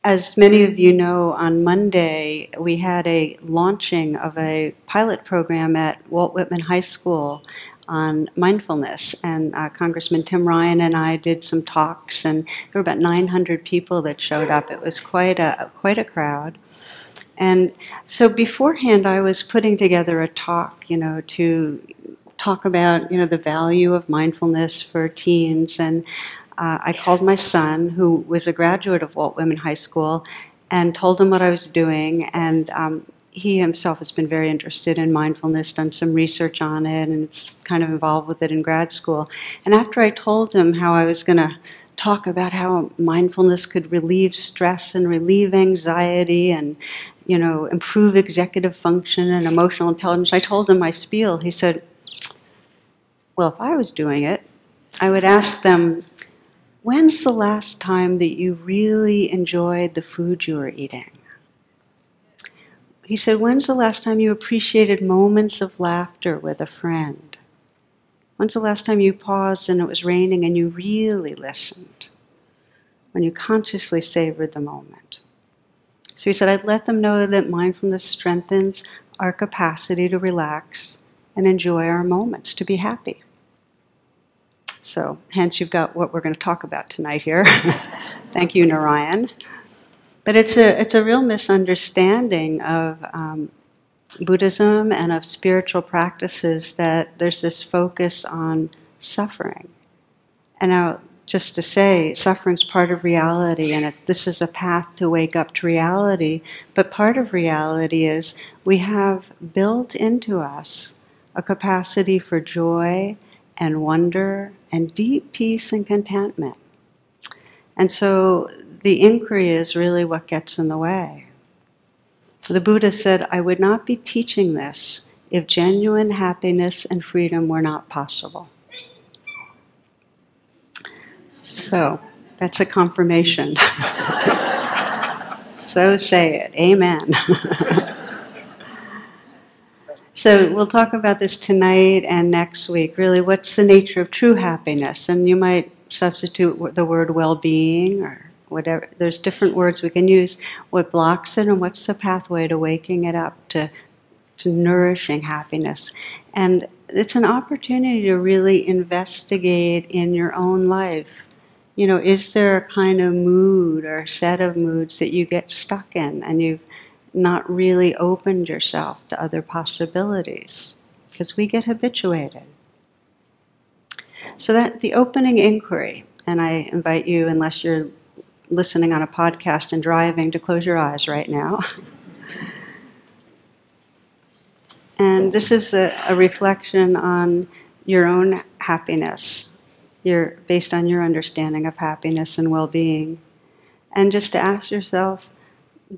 As many of you know, on Monday we had a launching of a pilot program at Walt Whitman High School on mindfulness, and Congressman Tim Ryan and I did some talks, and there were about 900 people that showed up. It was quite a crowd. And so beforehand I was putting together a talk, to talk about, the value of mindfulness for teens. And I called my son, who was a graduate of Walt Whitman High School, and told him what I was doing. And he himself has been very interested in mindfulness, done some research on it, and it's kind of involved with it in grad school. And after I told him how I was going to talk about how mindfulness could relieve stress and relieve anxiety and, improve executive function and emotional intelligence, I told him my spiel. He said, well, if I was doing it, I would ask them, when's the last time that you really enjoyed the food you were eating? He said, when's the last time you appreciated moments of laughter with a friend? When's the last time you paused and it was raining and you really listened? When you consciously savored the moment. So he said, I'd let them know that mindfulness strengthens our capacity to relax and enjoy our moments, to be happy. So, hence you've got what we're going to talk about tonight here. Thank you, Narayan. But it's a real misunderstanding of Buddhism and of spiritual practices that there's this focus on suffering. And now, just to say, suffering's part of reality, and this is a path to wake up to reality, but part of reality is we have built into us a capacity for joy and wonder and deep peace and contentment. And so the inquiry is really what gets in the way. The Buddha said, I would not be teaching this if genuine happiness and freedom were not possible. So, that's a confirmation. So say it. Amen. So we'll talk about this tonight and next week. Really, what's the nature of true happiness? And you might substitute the word well-being or whatever. There's different words we can use. What blocks it and what's the pathway to waking it up, to nourishing happiness. And it's an opportunity to really investigate in your own life. Is there a kind of mood or a set of moods that you get stuck in and you've not really opened yourself to other possibilities? Because we get habituated. So that the opening inquiry, and I invite you, unless you're listening on a podcast and driving, to close your eyes right now. And this is a reflection on your own happiness, based on your understanding of happiness and well-being. And just to ask yourself,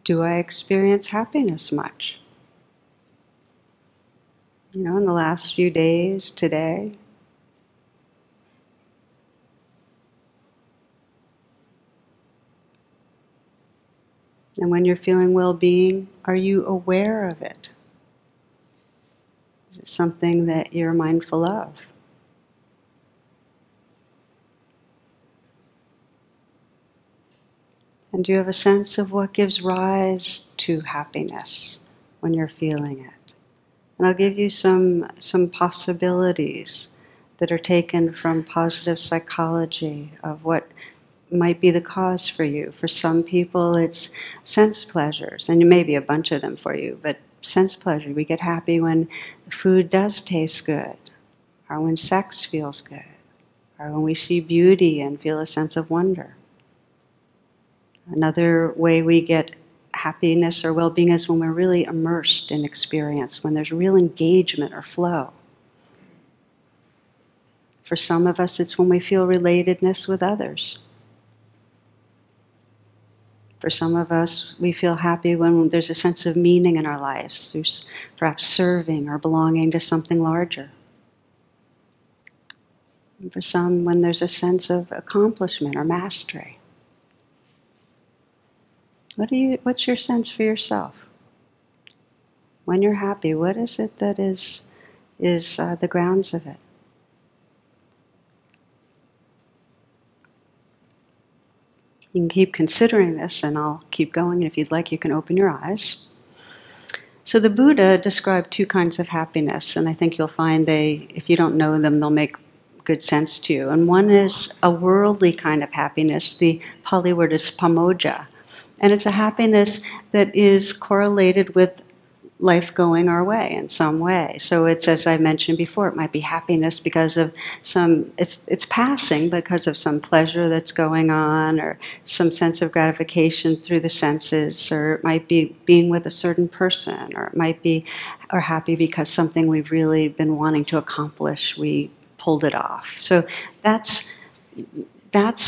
do I experience happiness much? In the last few days, today. And when you're feeling well-being, are you aware of it? Is it something that you're mindful of? And do you have a sense of what gives rise to happiness when you're feeling it? And I'll give you some possibilities that are taken from positive psychology of what might be the cause for you. For some people it's sense pleasures, and it may be a bunch of them for you, but sense pleasure. We get happy when food does taste good, or when sex feels good, or when we see beauty and feel a sense of wonder. Another way we get happiness or well-being is when we're really immersed in experience, when there's real engagement or flow. For some of us, it's when we feel relatedness with others. For some of us, we feel happy when there's a sense of meaning in our lives. There's perhaps serving or belonging to something larger. And for some, when there's a sense of accomplishment or mastery. What's your sense for yourself? When you're happy, what is it that is the grounds of it? You can keep considering this, and I'll keep going. And if you'd like, you can open your eyes. So the Buddha described two kinds of happiness, and I think you'll find if you don't know them, they'll make good sense to you. And one is a worldly kind of happiness. The Pali word is pamoja. And it's a happiness that is correlated with life going our way in some way. So it's, as I mentioned before, it might be happiness because of it's passing because of some pleasure that's going on, or some sense of gratification through the senses, or it might be being with a certain person, or it might be, or happy because something we've really been wanting to accomplish, we pulled it off. So that's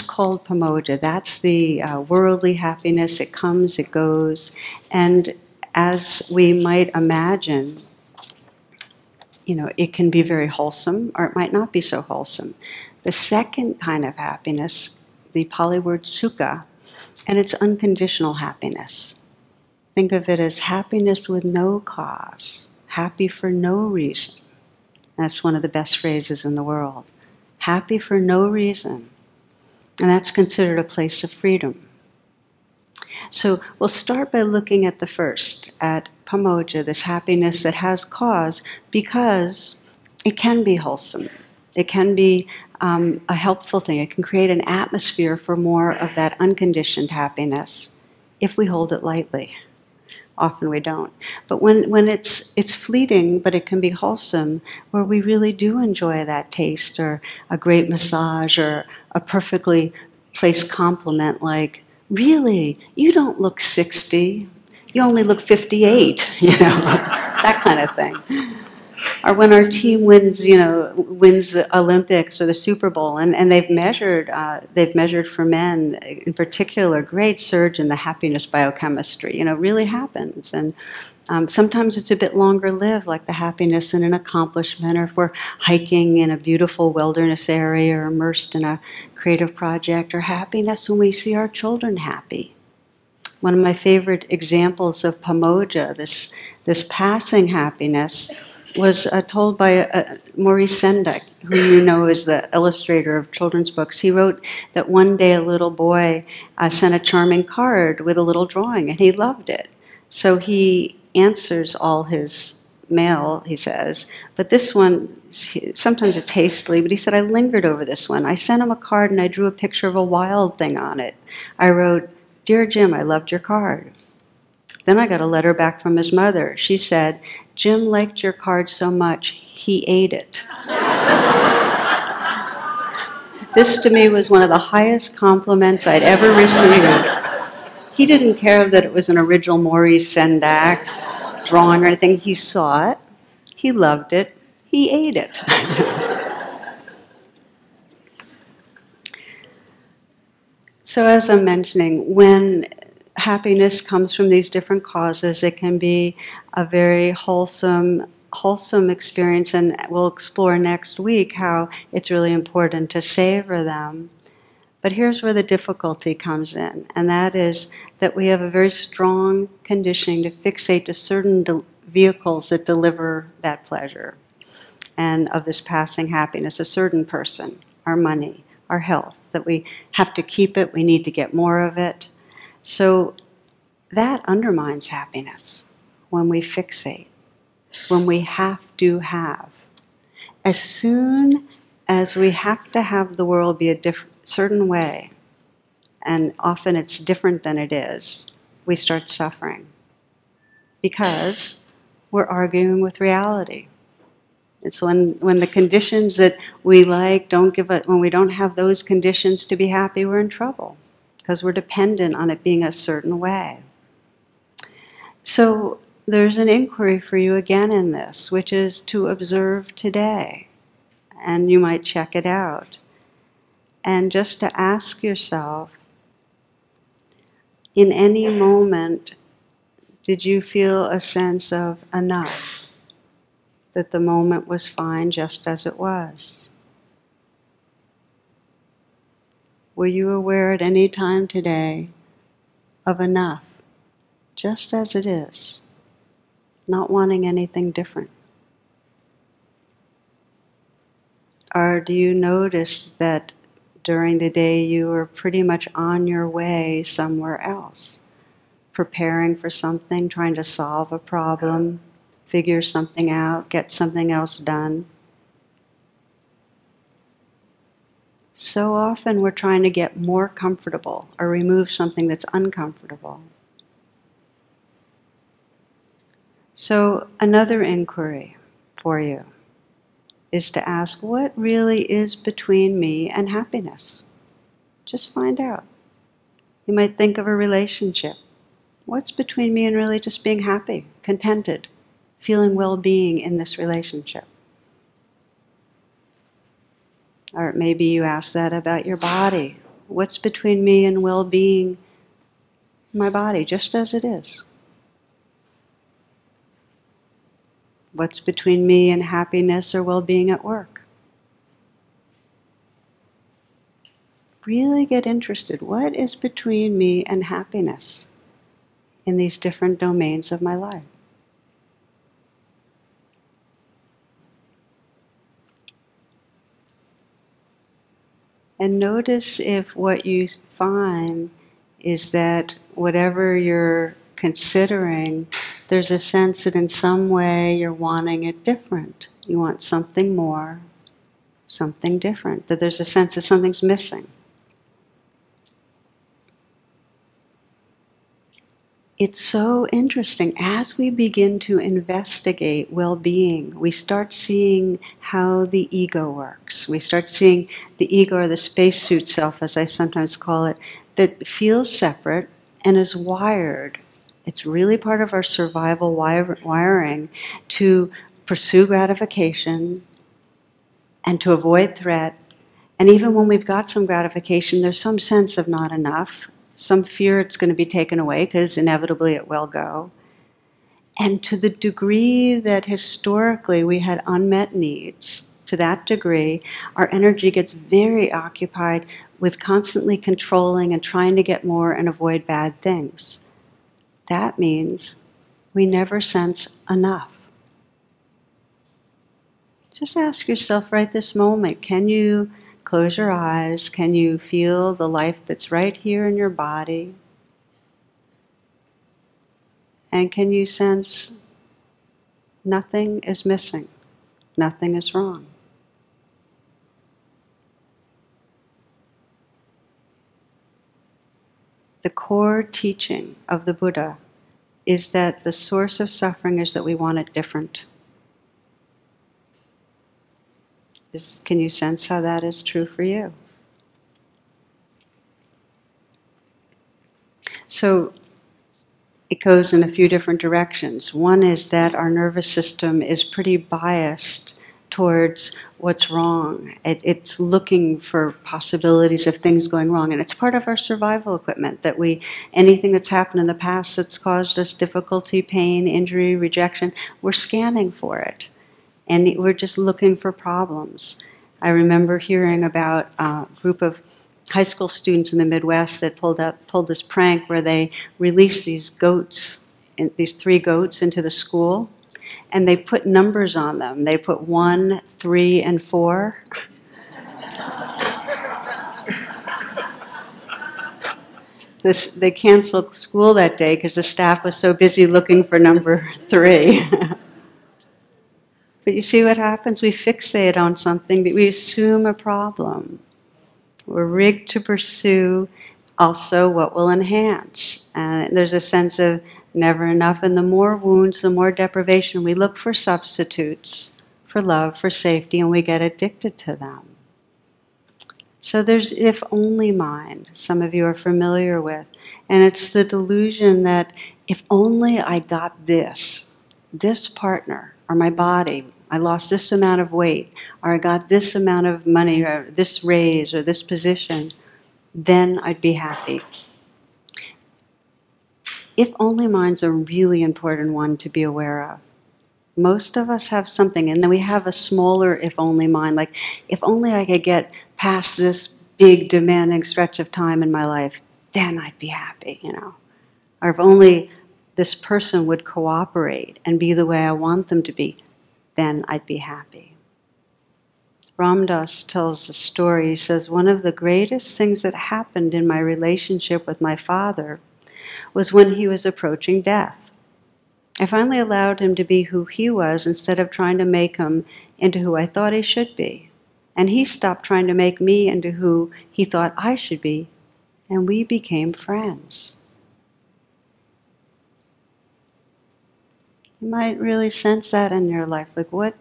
called pamoja. That's the worldly happiness. It comes, it goes, and as we might imagine, it can be very wholesome, or it might not be so wholesome. The second kind of happiness, the Pali word sukha, and it's unconditional happiness. Think of it as happiness with no cause, happy for no reason. That's one of the best phrases in the world. Happy for no reason. And that's considered a place of freedom. So we'll start by looking at the first, at pamoja, this happiness that has cause, because it can be wholesome. It can be a helpful thing. It can create an atmosphere for more of that unconditioned happiness if we hold it lightly. Often we don't. But when it's fleeting, but it can be wholesome, where we really do enjoy that taste, or a great massage, or a perfectly placed compliment like, really, you don't look 60, you only look 58, that kind of thing. Or when our team wins the Olympics or the Super Bowl, and they've measured for men in particular, great surge in the happiness biochemistry. It really happens, and sometimes it's a bit longer lived, like the happiness in an accomplishment, or if we're hiking in a beautiful wilderness area, or immersed in a creative project, or happiness when we see our children happy. One of my favorite examples of pamoja, this passing happiness, was told by Maurice Sendak, who you know is the illustrator of children's books. He wrote that one day a little boy sent a charming card with a little drawing, and he loved it. So he answers all his mail, he says, but this one, sometimes it's hastily, but he said, I lingered over this one. I sent him a card and I drew a picture of a wild thing on it. I wrote, Dear Jim, I loved your card. Then I got a letter back from his mother. She said, Jim liked your card so much, he ate it. This to me was one of the highest compliments I'd ever received. He didn't care that it was an original Maurice Sendak drawing or anything. He saw it, he loved it, he ate it. So as I'm mentioning, when happiness comes from these different causes, it can be a very wholesome experience, and we'll explore next week how it's really important to savor them. But here's where the difficulty comes in, and that is that we have a very strong conditioning to fixate to certain vehicles that deliver that pleasure and of this passing happiness, a certain person, our money, our health, that we have to keep it, we need to get more of it. So that undermines happiness when we fixate, when we have to have. As soon as we have to have the world be a certain way, and often it's different than it is, we start suffering because we're arguing with reality. It's when the conditions that we like don't give it, when we don't have those conditions to be happy, we're in trouble because we're dependent on it being a certain way. So there's an inquiry for you again in this, which is to observe today, and you might check it out. And just to ask yourself, in any moment, did you feel a sense of enough? That the moment was fine just as it was? Were you aware at any time today of enough, just as it is, not wanting anything different? Or do you notice that during the day you were pretty much on your way somewhere else, preparing for something, trying to solve a problem, figure something out, get something else done. So often we're trying to get more comfortable or remove something that's uncomfortable. So another inquiry for you is to ask, what really is between me and happiness? Just find out. You might think of a relationship. What's between me and really just being happy, contented, feeling well-being in this relationship? Or maybe you ask that about your body. What's between me and well-being in my body, just as it is? What's between me and happiness or well-being at work? Really get interested. What is between me and happiness in these different domains of my life? And notice if what you find is that whatever you're considering, there's a sense that in some way you're wanting it different. You want something more, something different. That there's a sense that something's missing. It's so interesting. As we begin to investigate well-being, we start seeing how the ego works. We start seeing the ego, or the spacesuit self, as I sometimes call it, that feels separate and is wired. It's really part of our survival wiring to pursue gratification and to avoid threat. And even when we've got some gratification, there's some sense of not enough. Some fear it's going to be taken away, because inevitably it will go. And to the degree that historically we had unmet needs, to that degree, our energy gets very occupied with constantly controlling and trying to get more and avoid bad things. That means we never sense enough. Just ask yourself right this moment, can you close your eyes? Can you feel the life that's right here in your body? And can you sense nothing is missing, nothing is wrong? The core teaching of the Buddha is that the source of suffering is that we want it different. Can you sense how that is true for you? So it goes in a few different directions. One is that our nervous system is pretty biased towards what's wrong. It's looking for possibilities of things going wrong, and it's part of our survival equipment that anything that's happened in the past that's caused us difficulty, pain, injury, rejection, we're scanning for it. And we're just looking for problems. I remember hearing about a group of high school students in the Midwest that pulled this prank where they released these goats, these 3 goats into the school, and they put numbers on them. They put 1, 3, and 4. They canceled school that day because the staff was so busy looking for number 3. But you see what happens? We fixate on something, but we assume a problem. We're rigged to pursue also what will enhance. And there's a sense of never enough, and the more wounds, the more deprivation. We look for substitutes, for love, for safety, and we get addicted to them. So there's if only mind, some of you are familiar with. And it's the delusion that if only I got this partner, or my body, I lost this amount of weight, or I got this amount of money, or this raise, or this position, then I'd be happy. If only mind's a really important one to be aware of. Most of us have something, and then we have a smaller if only mind, like if only I could get past this big demanding stretch of time in my life, then I'd be happy, Or if only this person would cooperate and be the way I want them to be, then I'd be happy. Ram Dass tells a story. He says, one of the greatest things that happened in my relationship with my father was when he was approaching death. I finally allowed him to be who he was instead of trying to make him into who I thought he should be. And he stopped trying to make me into who he thought I should be, and we became friends. You might really sense that in your life, like what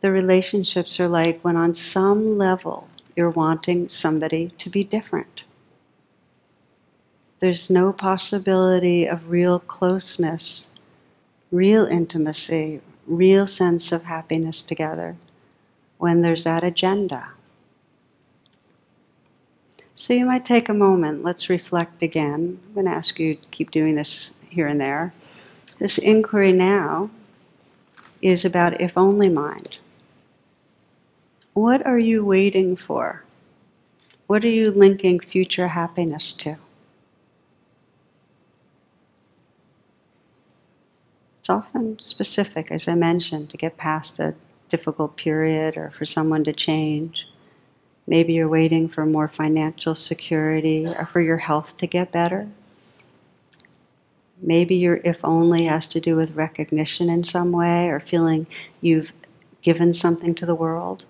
the relationships are like when on some level you're wanting somebody to be different. There's no possibility of real closeness, real intimacy, real sense of happiness together when there's that agenda. So you might take a moment, let's reflect again. I'm going to ask you to keep doing this here and there. This inquiry now is about if only mind. What are you waiting for? What are you linking future happiness to? It's often specific, as I mentioned, to get past a difficult period or for someone to change. Maybe you're waiting for more financial security or for your health to get better. Maybe your if only has to do with recognition in some way or feeling you've given something to the world.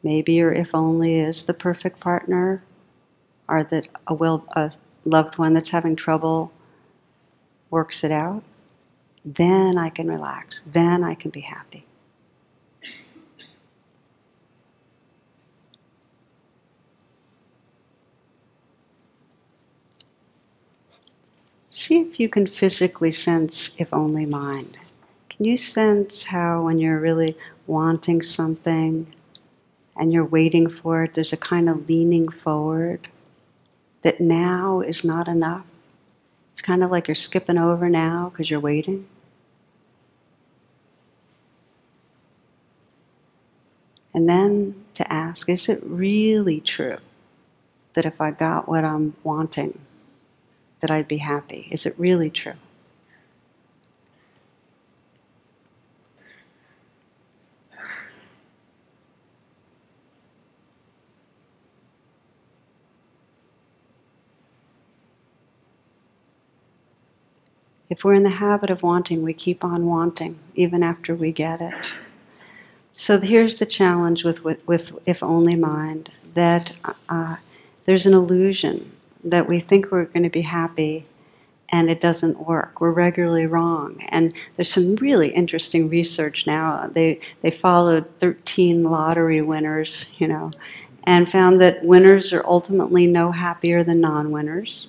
Maybe your if only is the perfect partner or that a loved one that's having trouble works it out. Then I can relax. Then I can be happy. See if you can physically sense if only mind. Can you sense how when you're really wanting something and you're waiting for it, there's a kind of leaning forward that now is not enough? It's kind of like you're skipping over now because you're waiting. And then to ask, is it really true that if I got what I'm wanting, that I'd be happy? Is it really true? If we're in the habit of wanting, we keep on wanting, even after we get it. So here's the challenge with if only mind, that there's an illusion that we think we're going to be happy and it doesn't work. We're regularly wrong. And there's some really interesting research now. They followed 13 lottery winners, and found that winners are ultimately no happier than non-winners.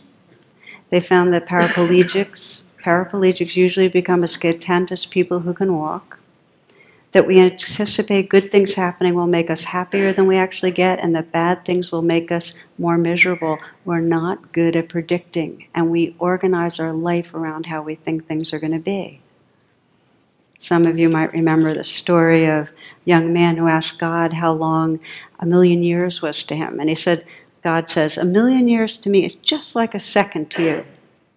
They found that paraplegics usually become as content as people who can walk. That we anticipate good things happening will make us happier than we actually get, and that bad things will make us more miserable. We're not good at predicting, and we organize our life around how we think things are going to be. Some of you might remember the story of a young man who asked God how long 1,000,000 years was to him. And he said, God says, 1,000,000 years to me is just like a second to you.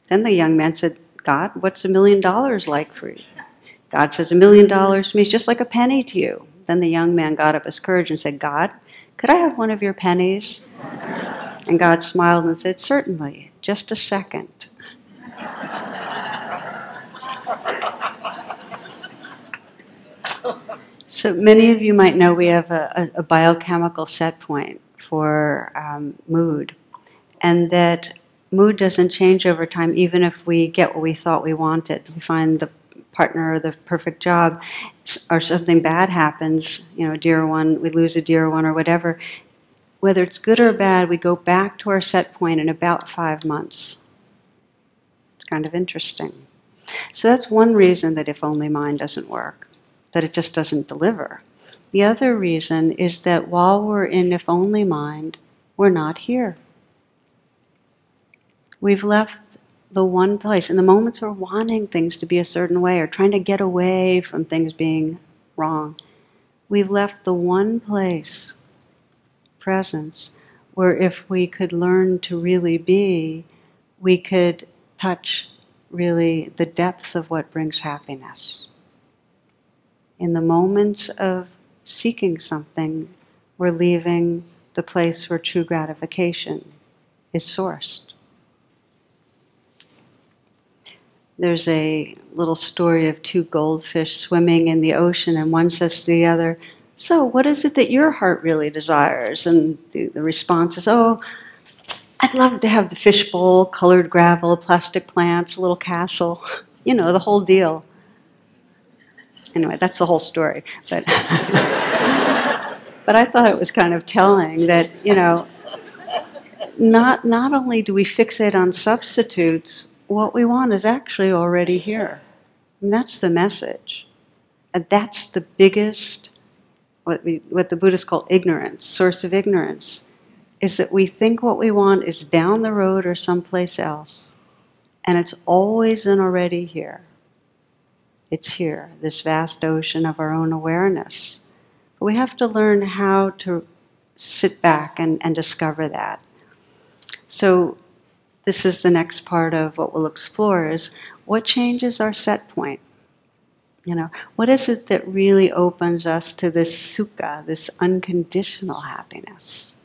Then the young man said, God, what's $1,000,000 like for you? God says, $1,000,000 to me is just like a penny to you. Then the young man got up his courage and said, God, could I have one of your pennies? And God smiled and said, certainly, just a second. So many of you might know we have a biochemical set point for mood, and that mood doesn't change over time even if we get what we thought we wanted. We find the partner or the perfect job, or something bad happens, a dear one, we lose a dear one or whatever. Whether it's good or bad, we go back to our set point in about 5 months. It's kind of interesting. So that's one reason that if only mind doesn't work, that it just doesn't deliver. The other reason is that while we're in if only mind, we're not here. We've left the one place. In the moments we're wanting things to be a certain way or trying to get away from things being wrong, we've left the one place, presence, where if we could learn to really be, we could touch really the depth of what brings happiness. In the moments of seeking something, we're leaving the place where true gratification is sourced. There's a little story of two goldfish swimming in the ocean, and one says to the other, "So, what is it that your heart really desires?" And the response is, "Oh, I'd love to have the fishbowl, colored gravel, plastic plants, a little castle, you know, the whole deal." Anyway, that's the whole story. But, but I thought it was kind of telling that, you know, not only do we fixate on substitutes, what we want is actually already here. And that's the message. And that's the biggest, what the Buddhists call ignorance, source of ignorance, is that we think what we want is down the road or someplace else. And it's always and already here. It's here, this vast ocean of our own awareness. But we have to learn how to sit back and discover that. So this is the next part of what we'll explore, is what changes our set point? You know, what is it that really opens us to this sukha, this unconditional happiness?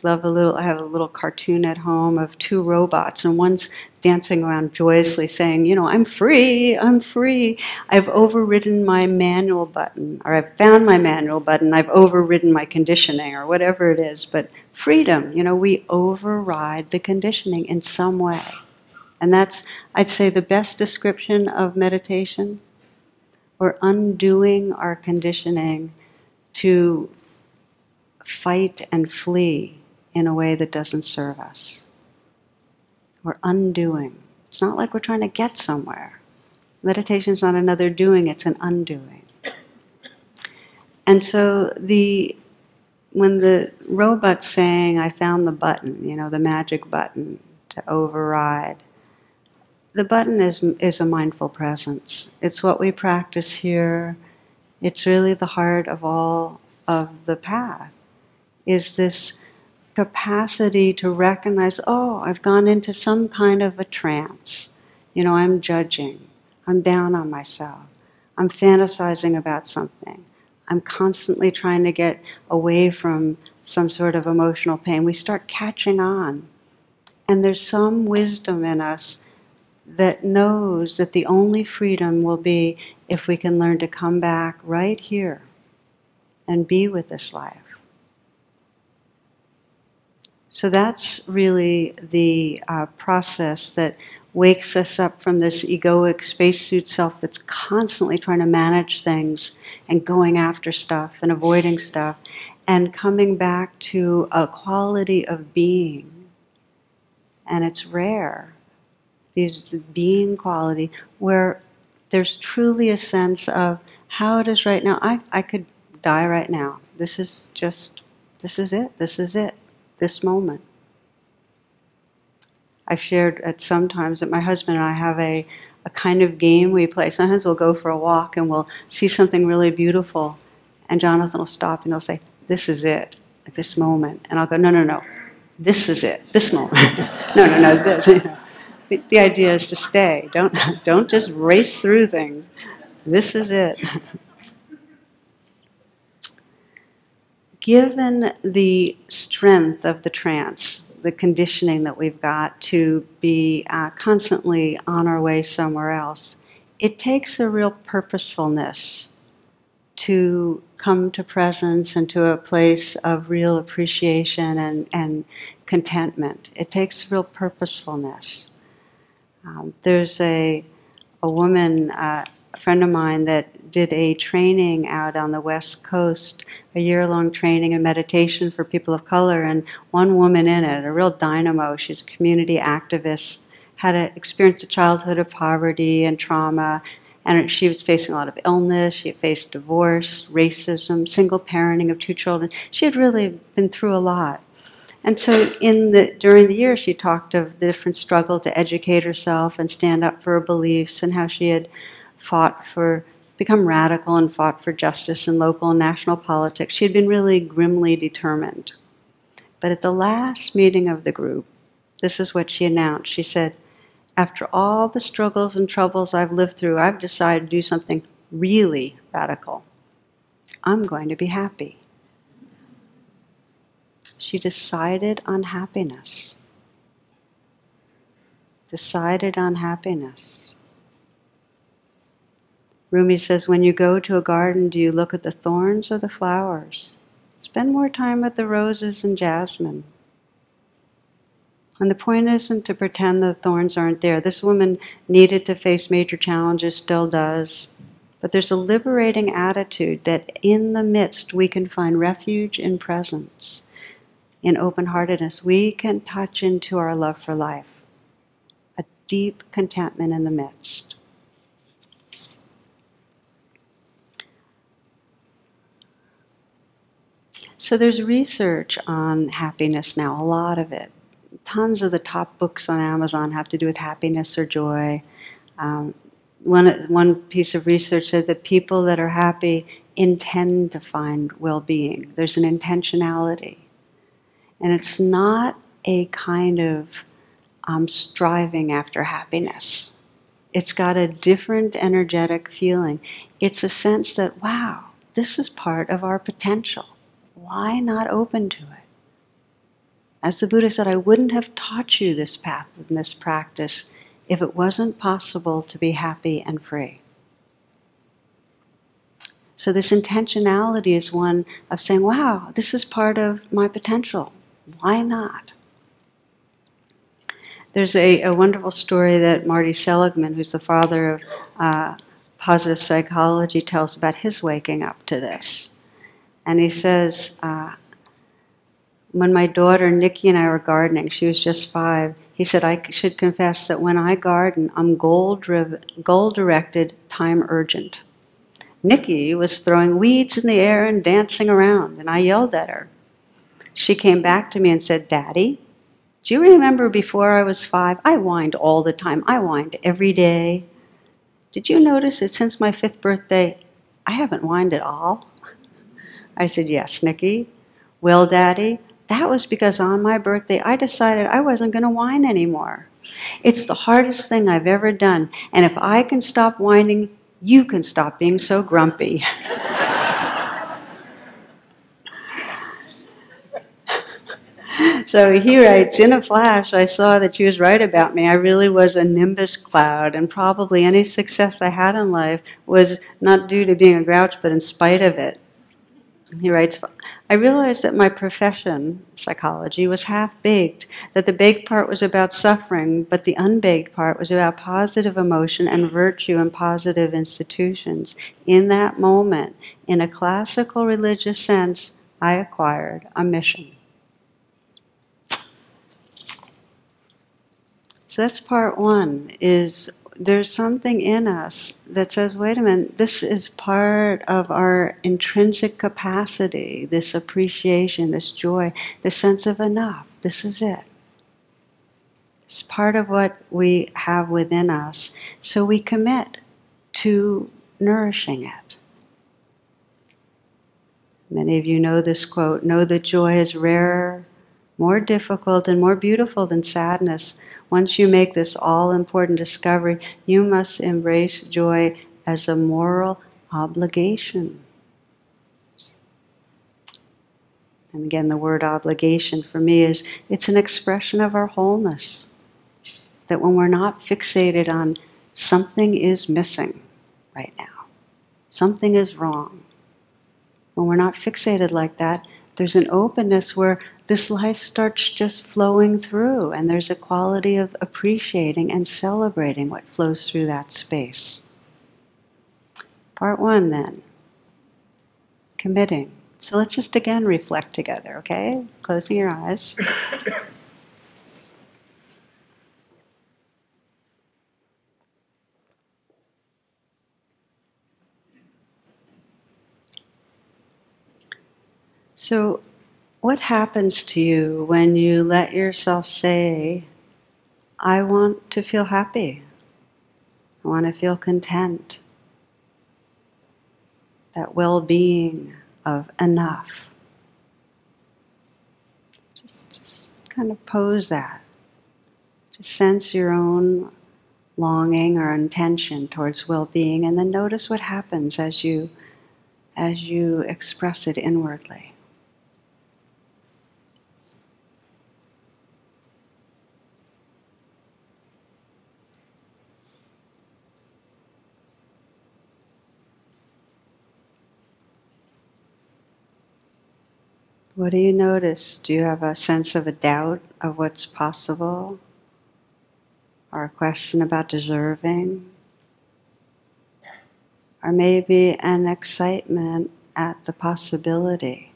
I have a little cartoon at home of two robots, and one's dancing around joyously saying, you know, I'm free, I'm free. I've overridden my manual button, or I've found my manual button, I've overridden my conditioning, or whatever it is. But freedom, you know, we override the conditioning in some way. And that's, I'd say, the best description of meditation. We're undoing our conditioning to fight and flee in a way that doesn't serve us. We're undoing. It's not like we're trying to get somewhere. Meditation is not another doing, it's an undoing. And so when the robot's saying, I found the button, you know, the magic button to override, the button is a mindful presence. It's what we practice here. It's really the heart of all of the path, is this capacity to recognize, oh, I've gone into some kind of a trance. You know, I'm judging. I'm down on myself. I'm fantasizing about something. I'm constantly trying to get away from some sort of emotional pain. We start catching on. And there's some wisdom in us that knows that the only freedom will be if we can learn to come back right here and be with this life. So that's really the process that wakes us up from this egoic spacesuit self that's constantly trying to manage things and going after stuff and avoiding stuff, and coming back to a quality of being. And it's rare, this being quality, where there's truly a sense of how it is right now. I could die right now. This is it. This moment. I've shared at sometimes that my husband and I have a kind of game we play. Sometimes we'll go for a walk and we'll see something really beautiful, and Jonathan will stop and he'll say, this is it, at this moment. And I'll go, no, this is it, this moment. no, this. You know. The idea is to stay. Don't just race through things. This is it. Given the strength of the trance, the conditioning that we've got to be constantly on our way somewhere else, it takes a real purposefulness to come to presence and to a place of real appreciation and contentment. It takes real purposefulness. There's a woman, a friend of mine, that did a training out on the West Coast, a year-long training in meditation for people of color, and one woman in it, a real dynamo, she's a community activist, had experienced a childhood of poverty and trauma, and she was facing a lot of illness. She had faced divorce, racism, single parenting of 2 children. She had really been through a lot. And so during the year, she talked of the different struggle to educate herself and stand up for her beliefs, and how she had become radical and fought for justice in local and national politics. She had been really grimly determined. But at the last meeting of the group, this is what she announced. She said, after all the struggles and troubles I've lived through, I've decided to do something really radical. I'm going to be happy. She decided on happiness. Decided on happiness. Rumi says, when you go to a garden, do you look at the thorns or the flowers? Spend more time with the roses and jasmine. And the point isn't to pretend the thorns aren't there. This woman needed to face major challenges, still does. But there's a liberating attitude that in the midst we can find refuge in presence, in open-heartedness. We can touch into our love for life, a deep contentment in the midst. So there's research on happiness now, a lot of it. Tons of the top books on Amazon have to do with happiness or joy. One piece of research said that people that are happy intend to find well-being. There's an intentionality. And it's not a kind of striving after happiness. It's got a different energetic feeling. It's a sense that, wow, this is part of our potential. Why not open to it? As the Buddha said, I wouldn't have taught you this path and this practice if it wasn't possible to be happy and free. So this intentionality is one of saying, wow, this is part of my potential. Why not? There's a wonderful story that Marty Seligman, who's the father of positive psychology, tells about his waking up to this. And he says, when my daughter Nikki and I were gardening, she was just 5, he said, I should confess that when I garden, I'm goal-directed, time-urgent. Nikki was throwing weeds in the air and dancing around, and I yelled at her. She came back to me and said, Daddy, do you remember before I was 5, I whined all the time. I whined every day. Did you notice that since my 5th birthday, I haven't whined at all? I said, yes, Nikki. Well, Daddy, that was because on my birthday I decided I wasn't going to whine anymore. It's the hardest thing I've ever done, and if I can stop whining, you can stop being so grumpy. So he writes, in a flash, I saw that she was right about me. I really was a nimbus cloud, and probably any success I had in life was not due to being a grouch, but in spite of it. He writes, I realized that my profession, psychology, was half-baked, that the baked part was about suffering, but the unbaked part was about positive emotion and virtue and positive institutions. In that moment, in a classical religious sense, I acquired a mission. So that's part one, is there's something in us that says, wait a minute, this is part of our intrinsic capacity, this appreciation, this joy, this sense of enough. This is it. It's part of what we have within us, so we commit to nourishing it. Many of you know this quote, know that joy is rarer, more difficult, and more beautiful than sadness. Once you make this all-important discovery, you must embrace joy as a moral obligation. And again, the word obligation for me is, it's an expression of our wholeness. That when we're not fixated on something is missing right now, something is wrong. When we're not fixated like that, there's an openness where this life starts just flowing through, and there's a quality of appreciating and celebrating what flows through that space. Part one, then, committing. So let's just again reflect together, okay? Closing your eyes. So, what happens to you when you let yourself say, I want to feel happy. I want to feel content. That well-being of enough. Just kind of pose that. Just sense your own longing or intention towards well-being, and then notice what happens as you express it inwardly. What do you notice? Do you have a sense of a doubt of what's possible? Or a question about deserving? Or maybe an excitement at the possibility?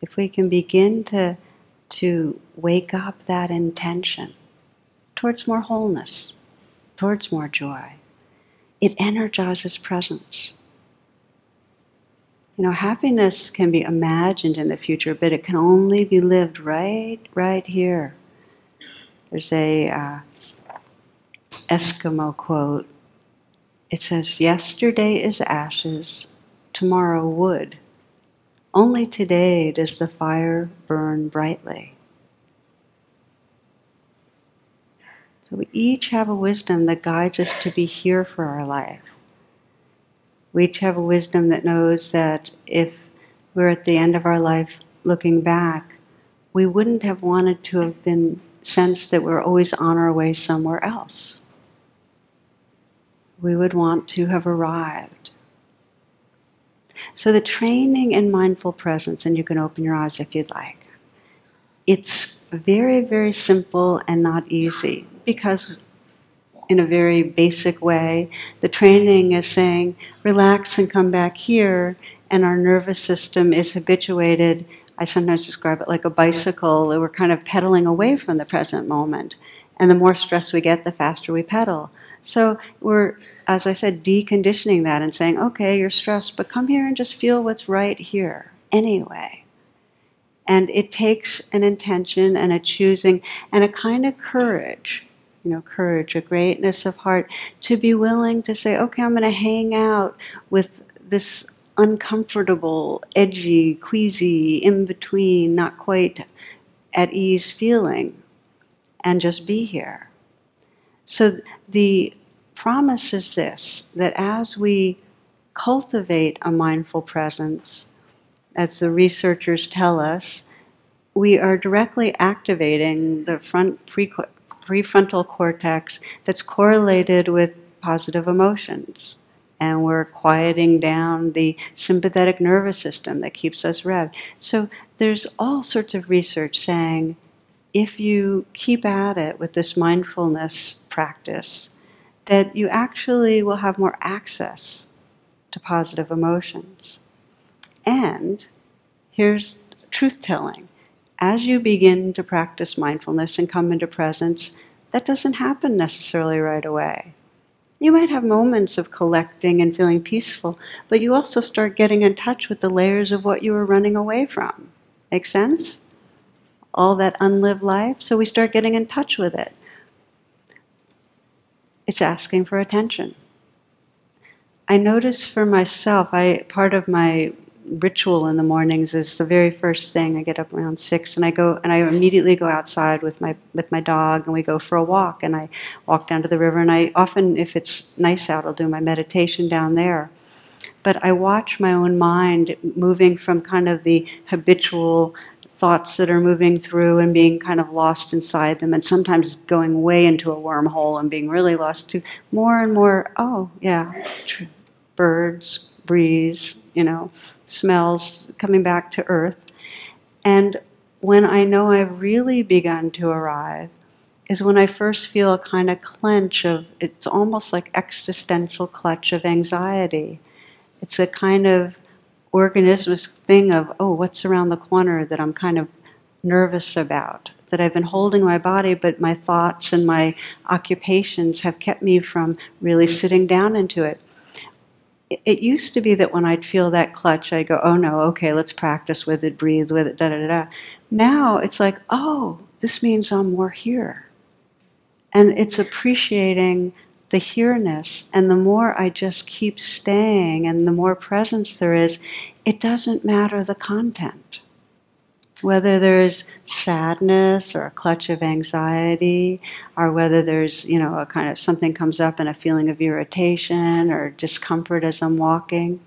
If we can begin to wake up that intention towards more wholeness, towards more joy, it energizes presence. You know, happiness can be imagined in the future, but it can only be lived right here. There's a Eskimo quote. It says, "Yesterday is ashes, tomorrow wood. Only today does the fire burn brightly." So we each have a wisdom that guides us to be here for our life. We each have a wisdom that knows that if we're at the end of our life looking back, we wouldn't have wanted to have been sensed that we're always on our way somewhere else. We would want to have arrived. So the training in mindful presence, and you can open your eyes if you'd like, it's very, very simple and not easy, because in a very basic way, the training is saying, relax and come back here, and our nervous system is habituated. I sometimes describe it like a bicycle. We're kind of pedaling away from the present moment. And the more stress we get, the faster we pedal. So we're, as I said, deconditioning that and saying, okay, you're stressed, but come here and just feel what's right here anyway. And it takes an intention and a choosing and a kind of courage, courage, a greatness of heart, to be willing to say, okay, I'm going to hang out with this uncomfortable, edgy, queasy, in-between, not quite at ease feeling, and just be here. So the promise is this, that as we cultivate a mindful presence, as the researchers tell us, we are directly activating the prefrontal cortex that's correlated with positive emotions. And we're quieting down the sympathetic nervous system that keeps us revved. So there's all sorts of research saying, if you keep at it with this mindfulness practice, that you actually will have more access to positive emotions. And here's truth-telling. As you begin to practice mindfulness and come into presence, that doesn't happen necessarily right away. You might have moments of collecting and feeling peaceful, but you also start getting in touch with the layers of what you were running away from. Make sense? All that unlived life, so we start getting in touch with it. It's asking for attention. I notice for myself, part of my ritual in the mornings is the very first thing. I get up around 6 and I immediately go outside with my dog, and we go for a walk, and I walk down to the river, and I often, if it's nice out, I'll do my meditation down there. But I watch my own mind moving from kind of the habitual thoughts that are moving through and being kind of lost inside them, and sometimes going way into a wormhole and being really lost, to more and more, birds, breeze, smells, coming back to earth. And when I know I've really begun to arrive is when I first feel a kind of clench of, it's almost like existential clutch of anxiety. It's a kind of organismus thing of, what's around the corner that I'm kind of nervous about, that I've been holding my body, but my thoughts and my occupations have kept me from really sitting down into it. It used to be that when I'd feel that clutch, I'd go, oh no, okay, let's practice with it, breathe with it, da-da-da-da. Now it's like, this means I'm more here. And it's appreciating the here-ness, and the more I just keep staying and the more presence there is, it doesn't matter the content. Whether there's sadness or a clutch of anxiety, or whether there's, a kind of something comes up and a feeling of irritation or discomfort as I'm walking,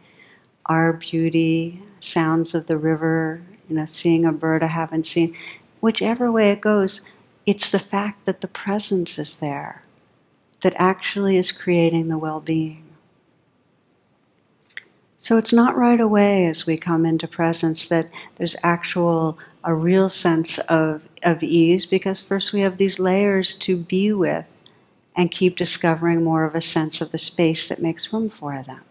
our beauty, sounds of the river, seeing a bird I haven't seen, whichever way it goes, it's the fact that the presence is there that actually is creating the well-being. So it's not right away as we come into presence that there's a real sense of ease, because first we have these layers to be with and keep discovering more of a sense of the space that makes room for them.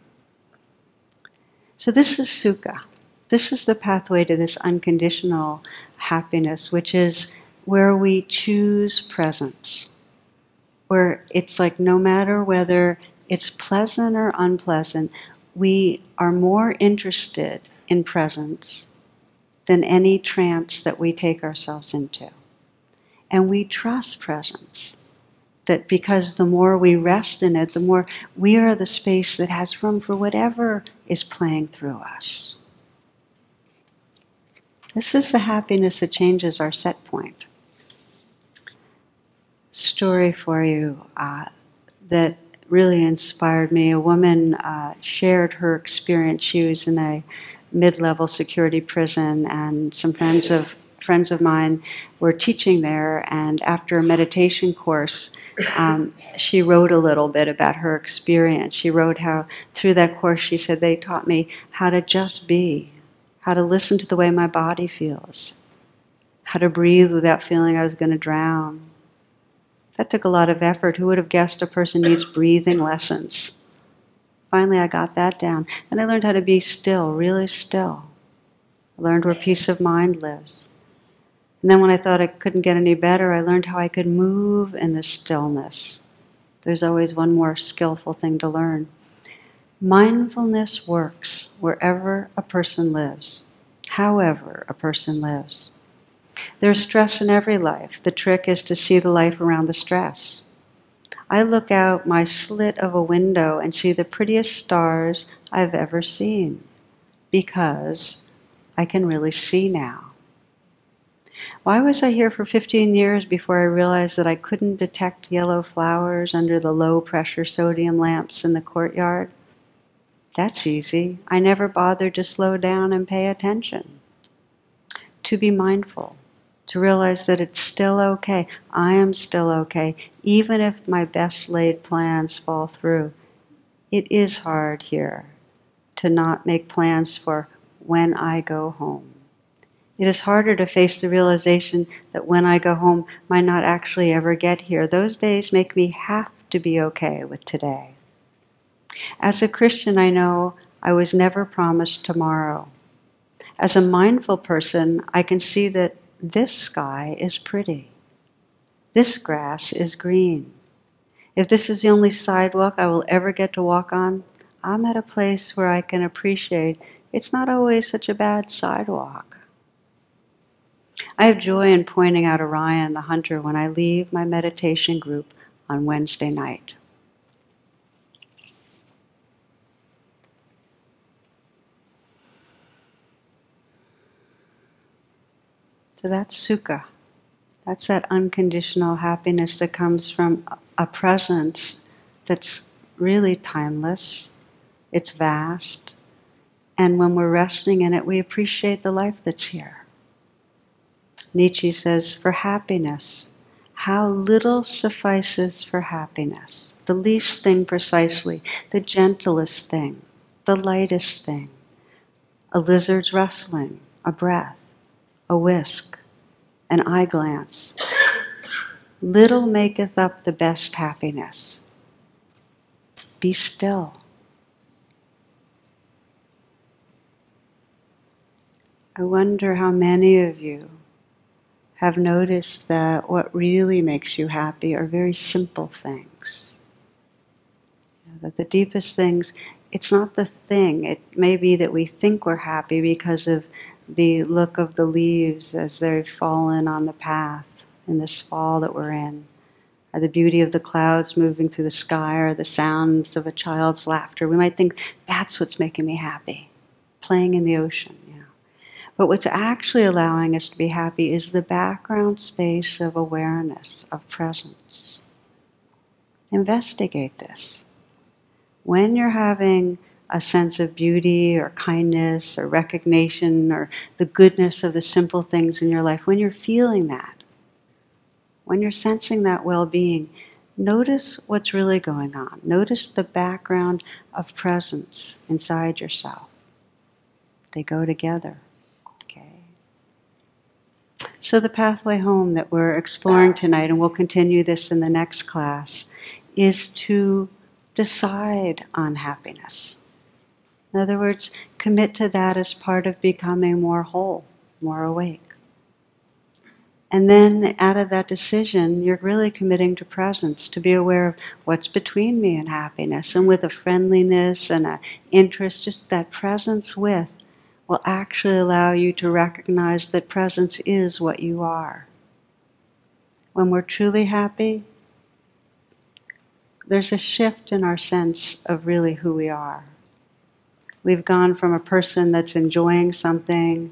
So this is sukha. This is the pathway to this unconditional happiness, which is where we choose presence. Where it's like no matter whether it's pleasant or unpleasant, we are more interested in presence than any trance that we take ourselves into. And we trust presence. That because the more we rest in it, the more we are the space that has room for whatever is playing through us. This is the happiness that changes our set point. Story for you that really inspired me. A woman shared her experience. She was in a mid-level security prison, and some friends of mine were teaching there, and after a meditation course, she wrote a little bit about her experience. She wrote how through that course, she said, they taught me how to just be, how to listen to the way my body feels, how to breathe without feeling I was going to drown. That took a lot of effort. Who would have guessed a person needs breathing lessons? Finally, I got that down. And I learned how to be still, really still. I learned where peace of mind lives. And then when I thought it couldn't get any better, I learned how I could move in the stillness. There's always one more skillful thing to learn. Mindfulness works wherever a person lives, however a person lives. There's stress in every life. The trick is to see the life around the stress. I look out my slit of a window and see the prettiest stars I've ever seen, because I can really see now. Why was I here for 15 years before I realized that I couldn't detect yellow flowers under the low-pressure sodium lamps in the courtyard? That's easy. I never bothered to slow down and pay attention. To be mindful. To realize that it's still okay. I am still okay, even if my best laid plans fall through. It is hard here to not make plans for when I go home. It is harder to face the realization that when I go home, might not actually ever get here. Those days make me have to be okay with today. As a Christian, I know I was never promised tomorrow. As a mindful person, I can see that this sky is pretty. This grass is green. If this is the only sidewalk I will ever get to walk on, I'm at a place where I can appreciate it's not always such a bad sidewalk. I have joy in pointing out Orion, the hunter, when I leave my meditation group on Wednesday night. So that's sukha. That's that unconditional happiness that comes from a presence that's really timeless. It's vast. And when we're resting in it, we appreciate the life that's here. Nietzsche says, for happiness, how little suffices for happiness. The least thing precisely, the gentlest thing, the lightest thing. A lizard's rustling, a breath, a whisk, an eye glance. Little maketh up the best happiness. Be still. I wonder how many of you have noticed that what really makes you happy are very simple things. That the deepest things, it's not the thing. It may be that we think we're happy because of the look of the leaves as they've fallen on the path in this fall that we're in, or the beauty of the clouds moving through the sky, or the sounds of a child's laughter. We might think that's what's making me happy, playing in the ocean. But what's actually allowing us to be happy is the background space of awareness, of presence. Investigate this. When you're having a sense of beauty or kindness or recognition or the goodness of the simple things in your life, when you're feeling that, when you're sensing that well-being, notice what's really going on. Notice the background of presence inside yourself. They go together. Okay. So the pathway home that we're exploring tonight, and we'll continue this in the next class, is to decide on happiness. In other words, commit to that as part of becoming more whole, more awake. And then out of that decision, you're really committing to presence, to be aware of what's between me and happiness, and with a friendliness and an interest, just that presence with will actually allow you to recognize that presence is what you are. When we're truly happy, there's a shift in our sense of really who we are. We've gone from a person that's enjoying something,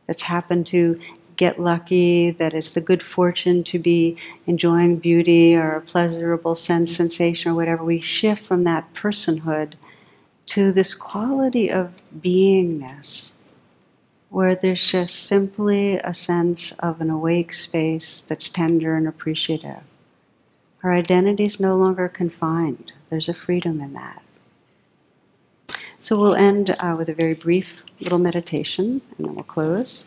that's happened to get lucky, that is the good fortune to be enjoying beauty or a pleasurable sensation or whatever. We shift from that personhood to this quality of beingness, where there's just simply a sense of an awake space that's tender and appreciative. Our identity is no longer confined. There's a freedom in that. So we'll end with a very brief little meditation, and then we'll close.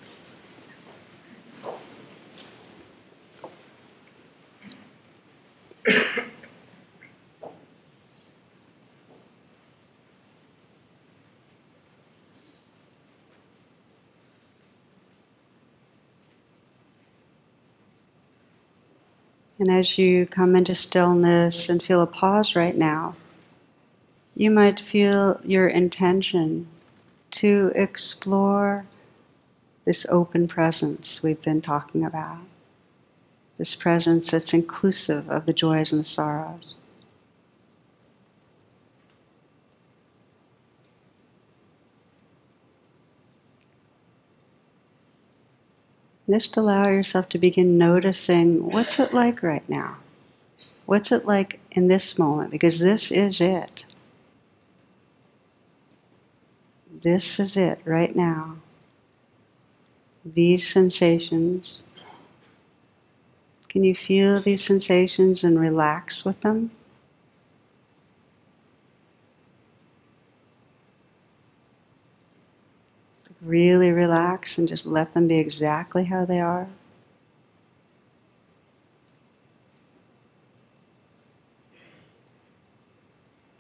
And as you come into stillness and feel a pause right now, you might feel your intention to explore this open presence we've been talking about. This presence that's inclusive of the joys and the sorrows. Just allow yourself to begin noticing, what's it like right now? What's it like in this moment? Because this is it. This is it right now. These sensations. Can you feel these sensations and relax with them? Really relax and just let them be exactly how they are.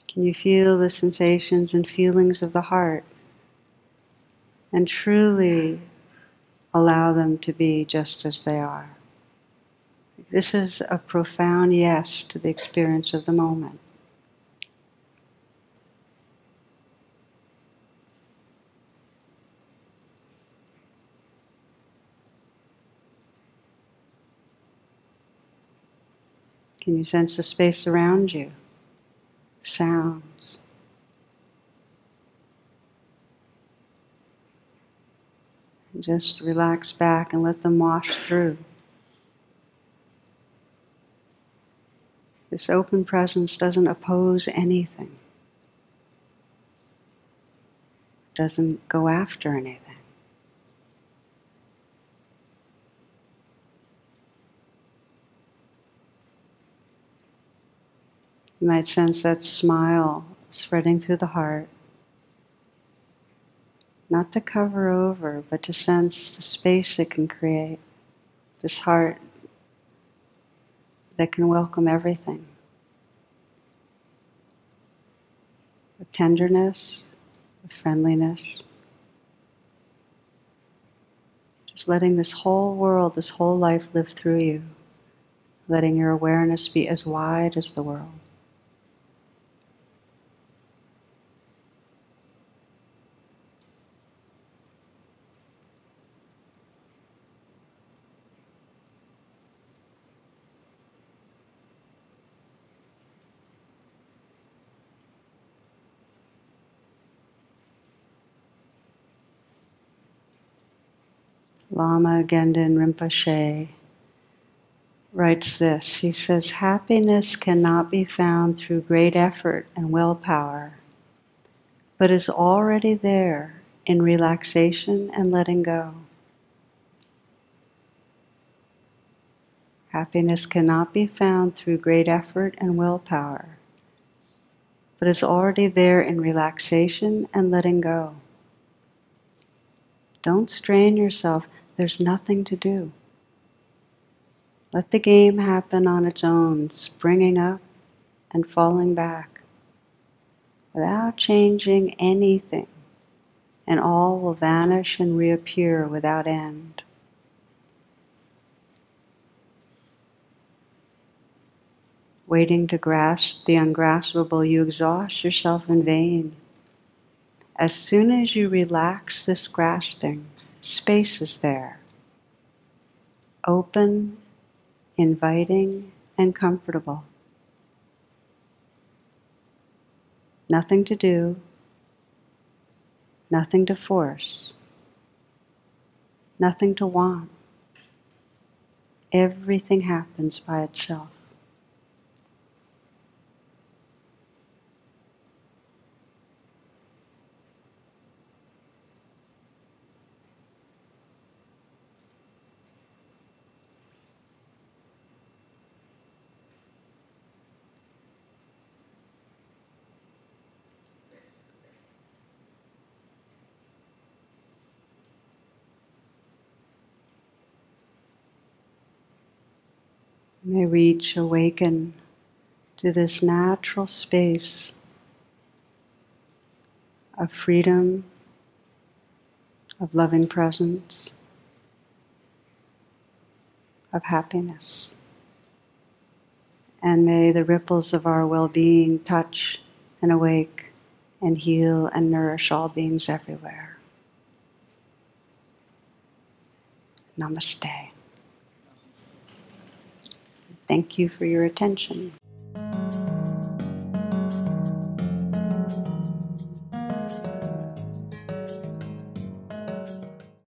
Can you feel the sensations and feelings of the heart and truly allow them to be just as they are? This is a profound yes to the experience of the moment. Can you sense the space around you? Sounds. And just relax back and let them wash through. This open presence doesn't oppose anything. Doesn't go after anything. You might sense that smile spreading through the heart. Not to cover over, but to sense the space it can create. This heart that can welcome everything. With tenderness, with friendliness. Just letting this whole world, this whole life live through you. Letting your awareness be as wide as the world. Lama Gendin Rinpoche writes this. He says, happiness cannot be found through great effort and willpower, but is already there in relaxation and letting go. Happiness cannot be found through great effort and willpower, but is already there in relaxation and letting go. Don't strain yourself. There's nothing to do. Let the game happen on its own, springing up and falling back, without changing anything, and all will vanish and reappear without end. Waiting to grasp the ungraspable, you exhaust yourself in vain. As soon as you relax this grasping, space is there, open, inviting, and comfortable. Nothing to do, nothing to force, nothing to want. Everything happens by itself. May we each awaken to this natural space of freedom, of loving presence, of happiness. And may the ripples of our well-being touch and awake and heal and nourish all beings everywhere. Namaste. Thank you for your attention.